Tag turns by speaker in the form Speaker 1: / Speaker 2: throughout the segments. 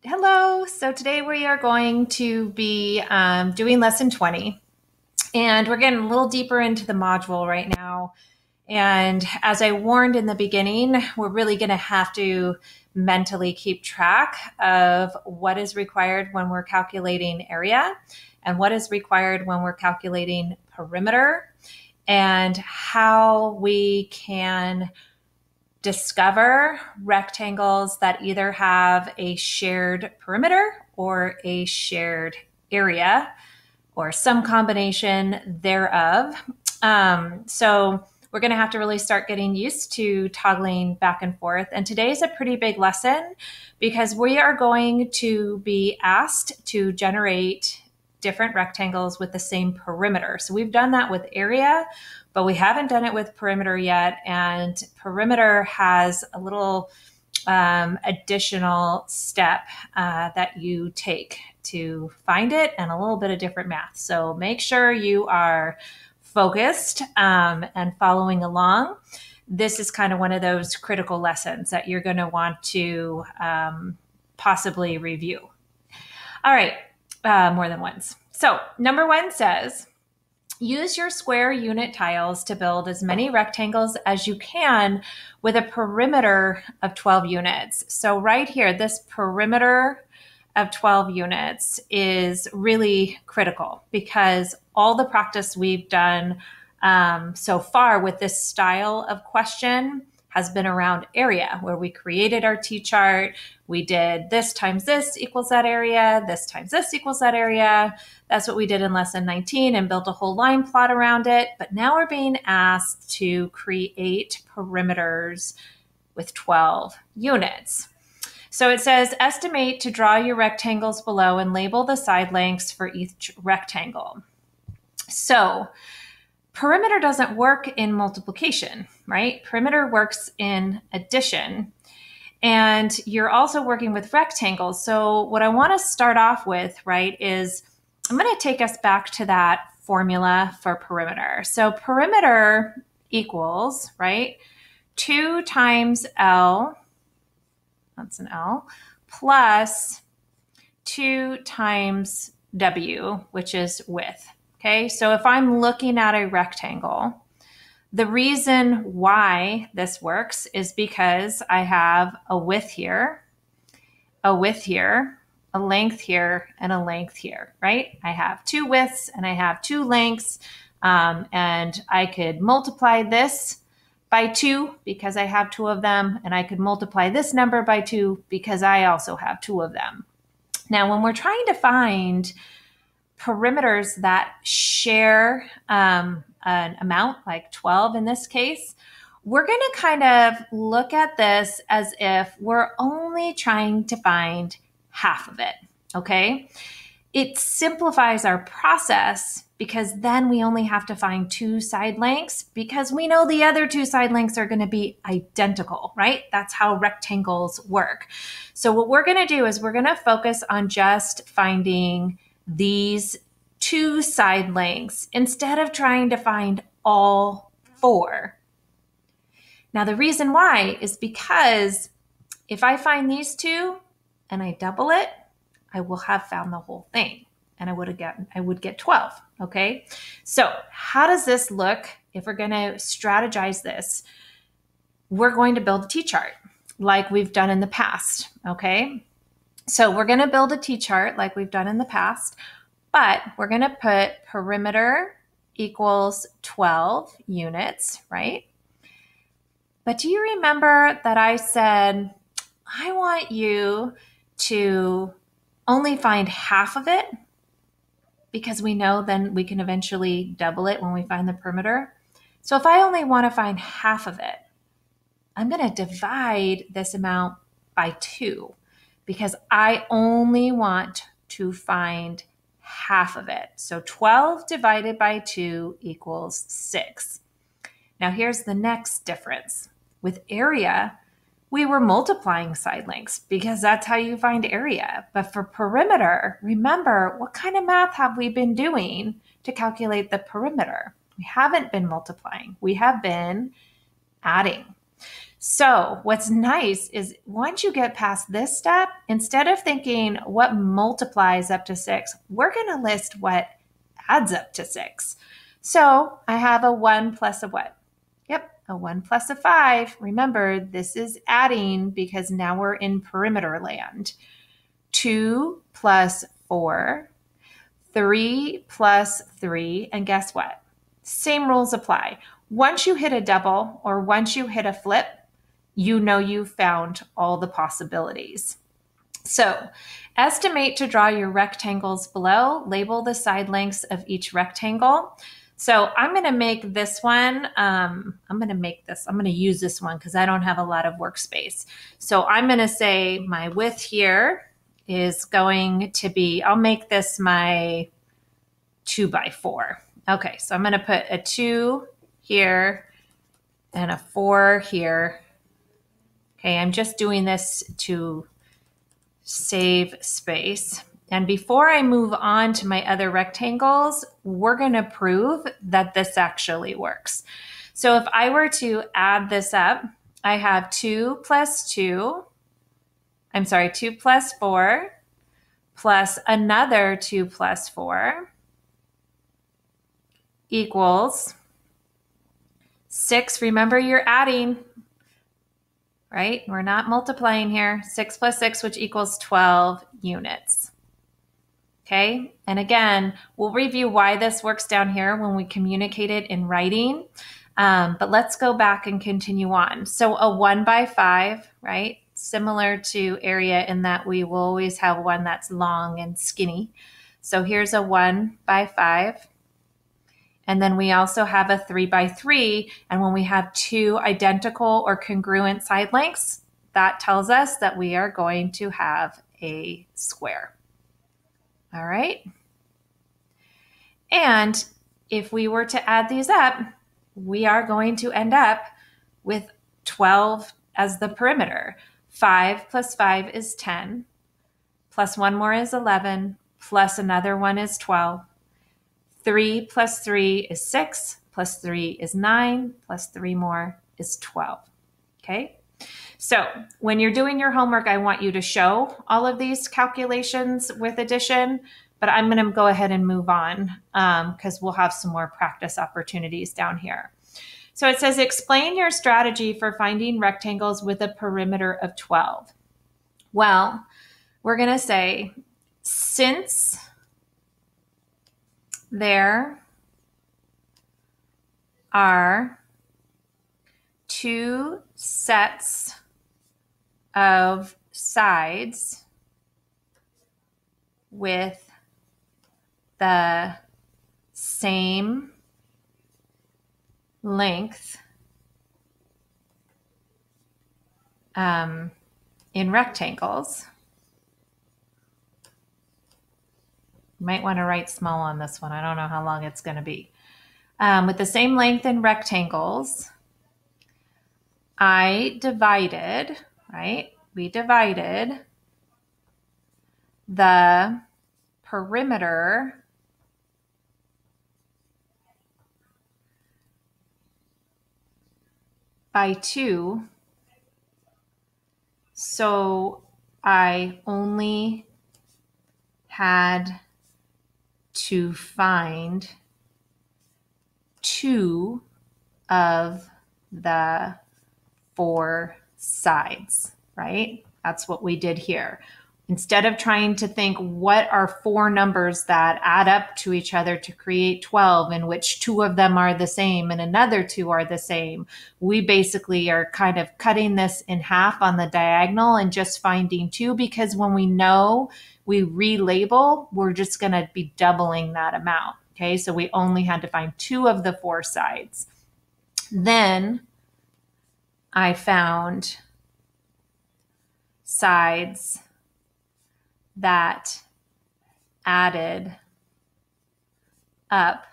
Speaker 1: Hello. So today we are going to be doing lesson 20, and we're getting a little deeper into the module right now. And as I warned in the beginning, we're really going to have to mentally keep track of what is required when we're calculating area and what is required when we're calculating perimeter and how we can discover rectangles that either have a shared perimeter or a shared area or some combination thereof. So we're going to have to really start getting used to toggling back and forth. And today is a pretty big lesson because we are going to be asked to generate different rectangles with the same perimeter. So we've done that with area, but we haven't done it with perimeter yet. And perimeter has a little additional step that you take to find it and a little bit of different math. So make sure you are focused and following along. This is kind of one of those critical lessons that you're going to want to possibly review. All right, more than once. So number one says, use your square unit tiles to build as many rectangles as you can with a perimeter of 12 units. So right here, this perimeter of 12 units is really critical because all the practice we've done so far with this style of question has been around area, where we created our T-chart. We did this times this equals that area, this times this equals that area. That's what we did in lesson 19 and built a whole line plot around it. But now we're being asked to create perimeters with 12 units. So it says, estimate to draw your rectangles below and label the side lengths for each rectangle. So perimeter doesn't work in multiplication, right? Perimeter works in addition. And you're also working with rectangles. So what I want to start off with, right, is I'm going to take us back to that formula for perimeter. So perimeter equals, right, 2 times L, that's an L, plus 2 times W, which is width. Okay, so if I'm looking at a rectangle, the reason why this works is because I have a width here, a width here, a length here, and a length here, right? I have 2 widths and I have 2 lengths, and I could multiply this by 2 because I have 2 of them, and I could multiply this number by 2 because I also have 2 of them. Now, when we're trying to find perimeters that share an amount, like 12 in this case, we're going to kind of look at this as if we're only trying to find half of it, okay? It simplifies our process because then we only have to find 2 side lengths because we know the other 2 side lengths are going to be identical, right? That's how rectangles work. So what we're going to do is we're going to focus on just finding these 2 side lengths instead of trying to find all 4. Now, the reason why is because if I find these 2 and I double it, I will have found the whole thing and I would get 12. Okay. So how does this look if we're going to strategize this? We're going to build a T-chart like we've done in the past. Okay. So we're going to build a T-chart like we've done in the past, but we're going to put perimeter equals 12 units, right? But do you remember that I said, I want you to only find half of it because we know then we can eventually double it when we find the perimeter. So if I only want to find half of it, I'm going to divide this amount by 2 because I only want to find half of it. So 12 divided by 2 equals 6. Now here's the next difference. With area, we were multiplying side lengths because that's how you find area. But for perimeter, remember, what kind of math have we been doing to calculate the perimeter? We haven't been multiplying. We have been adding. So what's nice is once you get past this step, instead of thinking what multiplies up to 6, we're going to list what adds up to 6. So I have a 1 plus a what? Yep, a 1 plus a 5. Remember, this is adding because now we're in perimeter land. 2 plus 4, 3 plus 3, and guess what? Same rules apply. Once you hit a double or once you hit a flip, you know you've found all the possibilities. So estimate to draw your rectangles below. Label the side lengths of each rectangle. So I'm going to make this one. I'm going to use this one because I don't have a lot of workspace. So I'm going to say my width here is going to be, I'll make this my 2 by 4. Okay, so I'm going to put a 2 here and a 4 here. Okay, I'm just doing this to save space. And before I move on to my other rectangles, we're going to prove that this actually works. So if I were to add this up, I have 2 plus 4 plus another 2 plus 4 equals 6. Remember, you're adding, right? We're not multiplying here. 6 plus 6, which equals 12 units. Okay, and again, we'll review why this works down here when we communicate it in writing. But let's go back and continue on. So a 1 by 5, right? Similar to area in that we will always have one that's long and skinny. So here's a 1 by 5. And then we also have a 3 by 3. And when we have two identical or congruent side lengths, that tells us that we are going to have a square. All right. And if we were to add these up, we are going to end up with 12 as the perimeter. 5 plus 5 is 10, plus one more is 11, plus another one is 12. 3 plus 3 is 6, plus 3 is 9, plus 3 more is 12. Okay? So when you're doing your homework, I want you to show all of these calculations with addition, but I'm going to go ahead and move on because we'll have some more practice opportunities down here. So it says, explain your strategy for finding rectangles with a perimeter of 12. Well, we're going to say, since there are two sets of sides with the same length in rectangles. You might want to write small on this one. I don't know how long it's going to be. With the same length in rectangles, I divided, right? We divided the perimeter by 2. So I only had to find 2 of the 4 sides, right? That's what we did here. Instead of trying to think what are 4 numbers that add up to each other to create 12, in which 2 of them are the same and another 2 are the same, we basically are kind of cutting this in half on the diagonal and just finding 2, because when we know we relabel, we're just going to be doubling that amount. Okay, so we only had to find 2 of the 4 sides. Then I found sides that added up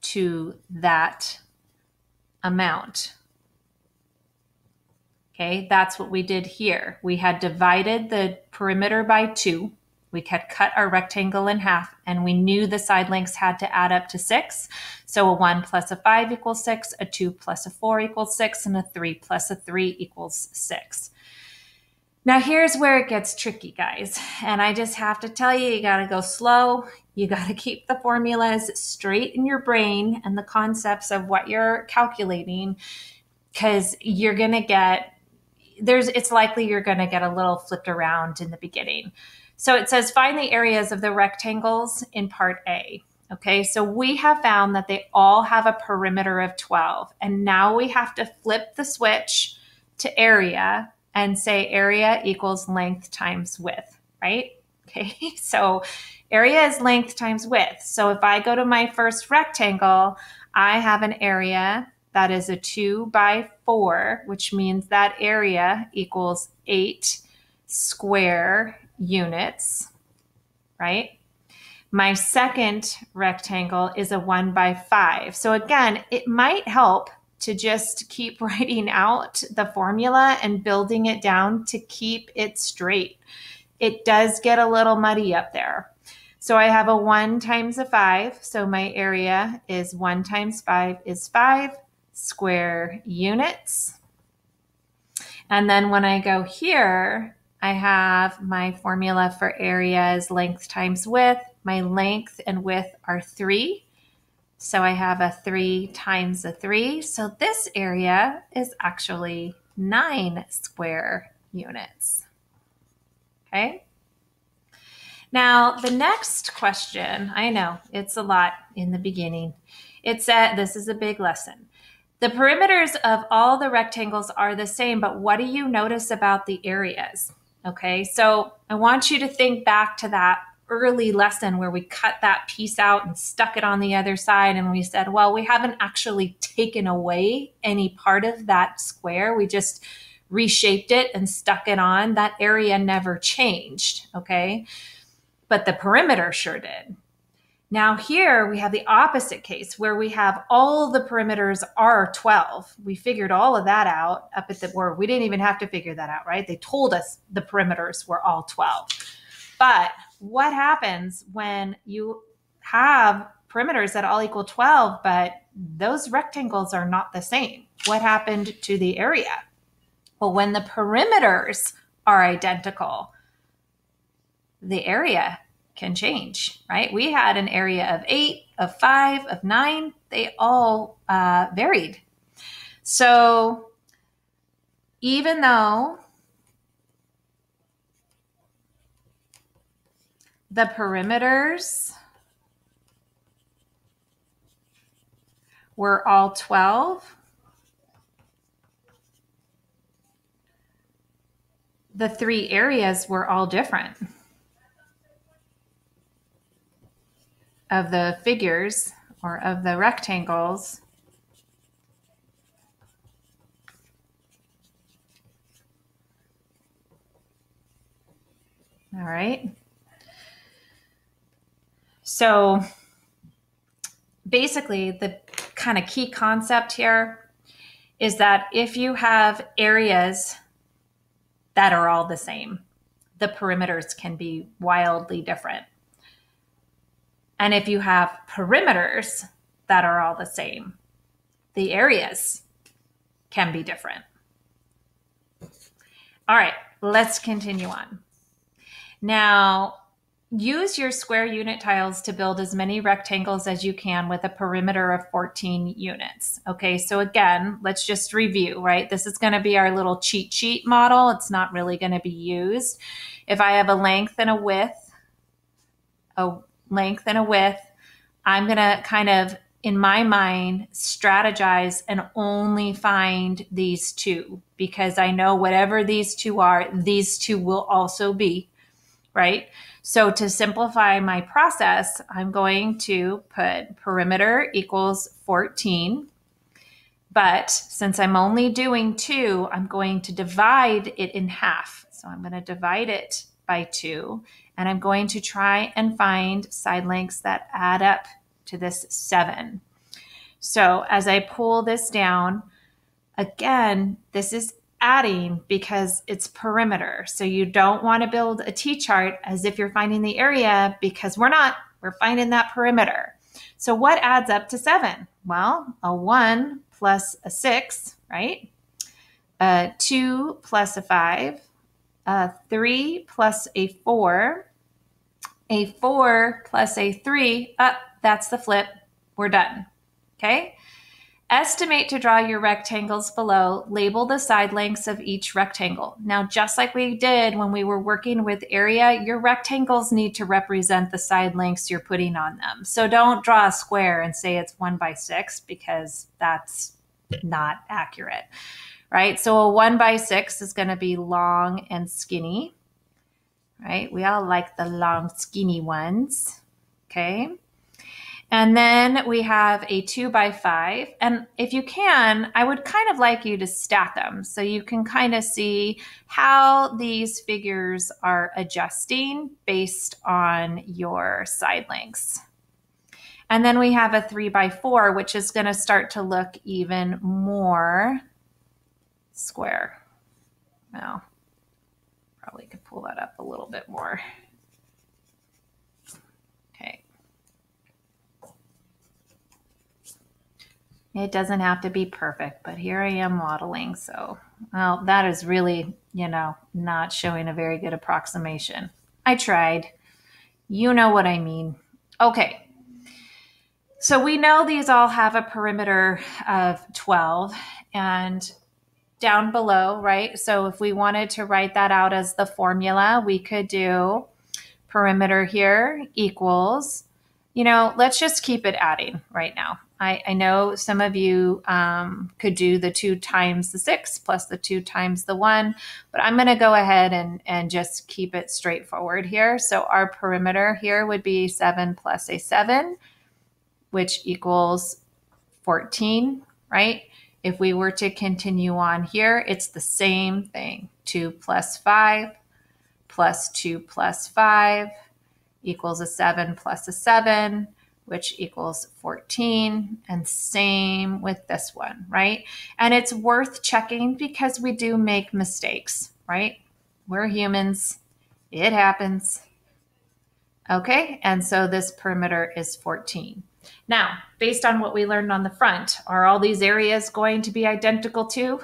Speaker 1: to that amount. Okay, that's what we did here. We had divided the perimeter by 2. We had cut our rectangle in half, and we knew the side lengths had to add up to 6. So a 1 plus a 5 equals 6, a 2 plus a 4 equals 6, and a 3 plus a 3 equals 6. Now here's where it gets tricky, guys. And I just have to tell you, you got to go slow. You got to keep the formulas straight in your brain and the concepts of what you're calculating, because you're going to get, it's likely you're going to get a little flipped around in the beginning. So it says, find the areas of the rectangles in part A. Okay, so we have found that they all have a perimeter of 12. And now we have to flip the switch to area and say area equals length times width, right? Okay, so area is length times width. So if I go to my first rectangle, I have an area that is a 2 by 4, which means that area equals 8 square units, right? My second rectangle is a 1 by 5. So again, it might help to just keep writing out the formula and building it down to keep it straight. It does get a little muddy up there. So I have a 1 times a 5. So my area is 1 times 5 is 5 square units. And then when I go here, I have my formula for area is length times width. My length and width are 3. So I have a 3 times a 3. So this area is actually 9 square units. Okay. Now, the next question, I know it's a lot in the beginning. It said, this is a big lesson. The perimeters of all the rectangles are the same, but what do you notice about the areas? Okay, so I want you to think back to that early lesson where we cut that piece out and stuck it on the other side, and we said, well, we haven't actually taken away any part of that square. We just reshaped it and stuck it on. That area never changed, okay? But the perimeter sure did. Now here we have the opposite case where we have all the perimeters are 12. We figured all of that out up at the board. We didn't even have to figure that out, right? They told us the perimeters were all 12. But what happens when you have perimeters that all equal 12, but those rectangles are not the same? What happened to the area? Well, when the perimeters are identical, the area can change, right? We had an area of 8, of 5, of 9. They all varied. So even though the perimeters were all 12, the 3 areas were all different of the figures or of the rectangles. All right. So basically the kind of key concept here is that if you have areas that are all the same, the perimeters can be wildly different. And if you have perimeters that are all the same, the areas can be different. All right, let's continue on. Now, use your square unit tiles to build as many rectangles as you can with a perimeter of 14 units. Okay, so again, let's just review, right? This is going to be our little cheat sheet model. It's not really going to be used. If I have a length and a width, I'm going to kind of, in my mind, strategize and only find these two, because I know whatever these two are, these two will also be, right? So to simplify my process, I'm going to put perimeter equals 14. But since I'm only doing 2, I'm going to divide it in half. So I'm going to divide it by 2. And I'm going to try and find side lengths that add up to this 7. So as I pull this down, again, this is adding because it's perimeter. So you don't want to build a T-chart as if you're finding the area, because we're not. We're finding that perimeter. So what adds up to 7? Well, a 1 plus a 6, right? A 2 plus a 5, a 3 plus a 4, a 4 plus a 3. That's the flip. We're done. Okay? Estimate to draw your rectangles below. Label the side lengths of each rectangle. Now, just like we did when we were working with area, your rectangles need to represent the side lengths you're putting on them. So don't draw a square and say it's 1 by 6, because that's not accurate, right? So a 1 by 6 is going to be long and skinny, right? We all like the long, skinny ones, okay? And then we have a 2 by 5. And if you can, I would kind of like you to stack them so you can kind of see how these figures are adjusting based on your side lengths. And then we have a 3 by 4, which is going to start to look even more square. Now, probably could pull that up a little bit more. Okay. It doesn't have to be perfect, but here I am modeling. So, well, that is really, not showing a very good approximation. I tried. You know what I mean. Okay. So we know these all have a perimeter of 12, and down below, right? So if we wanted to write that out as the formula, we could do perimeter here equals, let's just keep it adding right now. I know some of you could do the 2 times the 6 plus the 2 times the 1, but I'm going to go ahead and just keep it straightforward here. So our perimeter here would be 7 plus a 7, which equals 14, right? If we were to continue on here, it's the same thing. 2 plus 5 plus 2 plus 5 equals a 7 plus a 7, which equals 14. And same with this one, right? And it's worth checking because we do make mistakes, right? We're humans. It happens. Okay, and so this perimeter is 14. Now, based on what we learned on the front, are all these areas going to be identical too?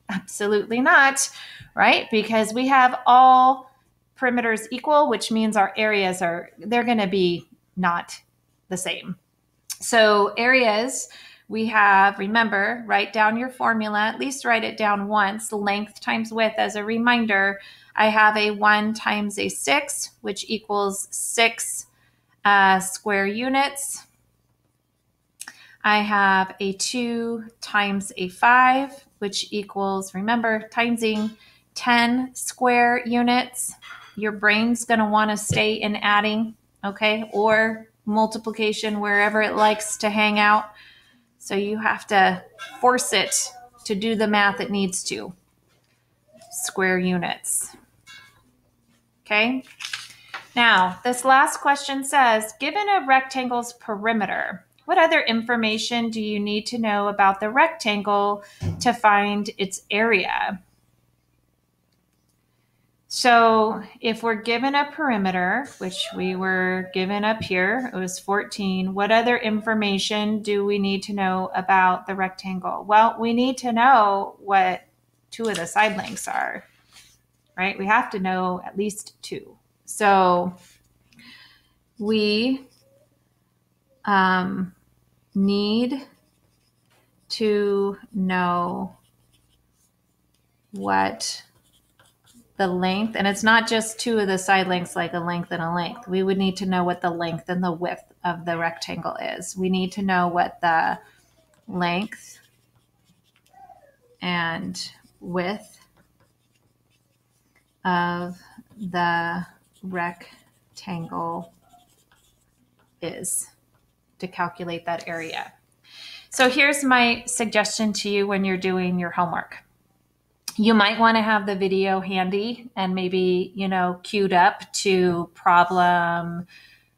Speaker 1: Absolutely not, right? Because we have all perimeters equal, which means our areas they're going to be not the same. So areas, we have, remember, write down your formula, at least write it down once, length times width as a reminder. I have a 1 times a 6, which equals 6 square units. I have a 2 times a 5, which equals, remember, timesing 10 square units. Your brain's going to want to stay in adding, okay, or multiplication wherever it likes to hang out. So you have to force it to do the math it needs to. Square units. Okay. Now, this last question says, given a rectangle's perimeter, what other information do you need to know about the rectangle to find its area? So if we're given a perimeter, which we were given up here, it was 14, what other information do we need to know about the rectangle? Well, we need to know what 2 of the side lengths are, right? We have to know at least 2. So we need to know what the length, and it's not just 2 of the side lengths like a length and a length. We would need to know what the length and the width of the rectangle is. We need to know what the length and width of the rectangle is to calculate that area. So here's my suggestion to you when you're doing your homework. You might want to have the video handy and maybe, queued up to problem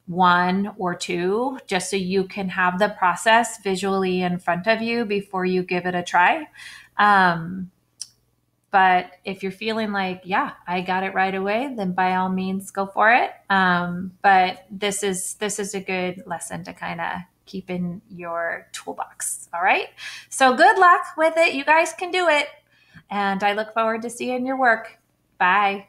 Speaker 1: 1 or 2, just so you can have the process visually in front of you before you give it a try. But if you're feeling like, yeah, I got it right away, then by all means go for it. But this is a good lesson to kind of keep in your toolbox. All right. So good luck with it. You guys can do it. And I look forward to seeing your work. Bye.